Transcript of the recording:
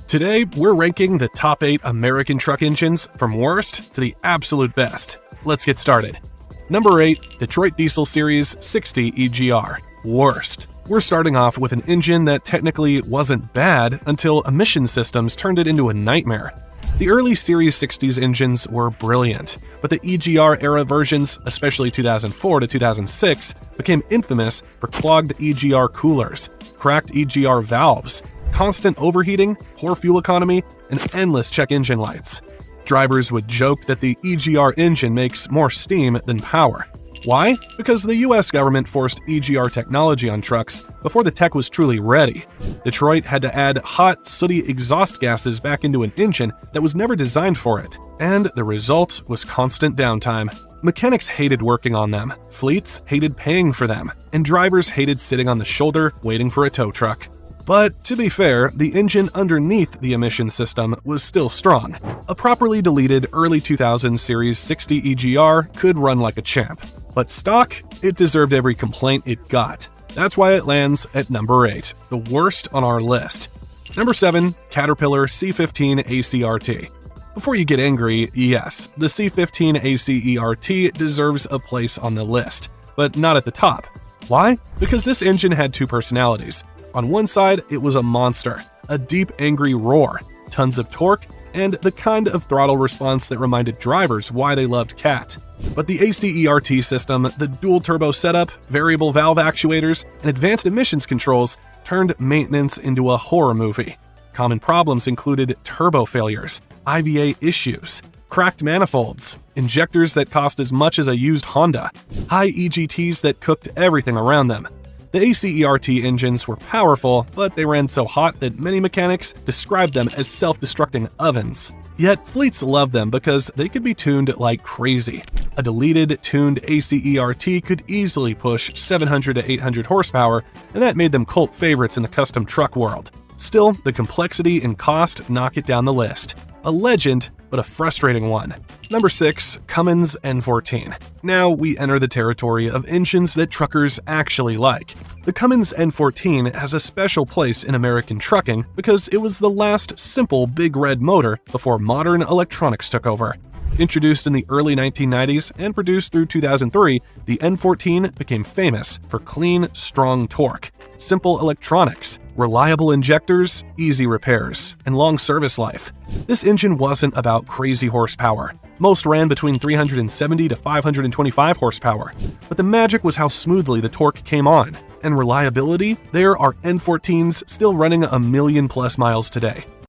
Today, we're ranking the top 8 American truck engines from worst to the absolute best. Let's get started. Number 8, Detroit Diesel Series 60 EGR. Worst. We're starting off with an engine that technically wasn't bad until emission systems turned it into a nightmare. The early Series 60s engines were brilliant, but the EGR era versions, especially 2004 to 2006, became infamous for clogged EGR coolers, cracked EGR valves, constant overheating, poor fuel economy, and endless check engine lights. Drivers would joke that the EGR engine makes more steam than power. Why? Because the US government forced EGR technology on trucks before the tech was truly ready. Detroit had to add hot, sooty exhaust gases back into an engine that was never designed for it, and the result was constant downtime. Mechanics hated working on them, fleets hated paying for them, and drivers hated sitting on the shoulder waiting for a tow truck. But to be fair, the engine underneath the emission system was still strong. A properly deleted early 2000s Series 60 EGR could run like a champ. But stock, it deserved every complaint it got. That's why it lands at number 8, the worst on our list. Number 7, Caterpillar C15 ACRT. Before you get angry, yes, the C15 ACERT deserves a place on the list, but not at the top. Why? Because this engine had two personalities. On one side, it was a monster, a deep, angry roar, tons of torque, and the kind of throttle response that reminded drivers why they loved CAT. But the ACERT system, the dual-turbo setup, variable valve actuators, and advanced emissions controls turned maintenance into a horror movie. Common problems included turbo failures, IVA issues, cracked manifolds, injectors that cost as much as a used Honda, high EGTs that cooked everything around them. The ACERT engines were powerful, but they ran so hot that many mechanics described them as self-destructing ovens. Yet fleets loved them because they could be tuned like crazy. A deleted, tuned ACERT could easily push 700 to 800 horsepower, and that made them cult favorites in the custom truck world. Still, the complexity and cost knock it down the list. A legend, but a frustrating one. Number 6, Cummins N14. Now we enter the territory of engines that truckers actually like. The Cummins N14 has a special place in American trucking because it was the last simple big red motor before modern electronics took over. Introduced in the early 1990s and produced through 2003, the N14 became famous for clean, strong torque, simple electronics, reliable injectors, easy repairs, and long service life. This engine wasn't about crazy horsepower. Most ran between 370 to 525 horsepower, but the magic was how smoothly the torque came on. And reliability? There are N14s still running 1 million+ miles today.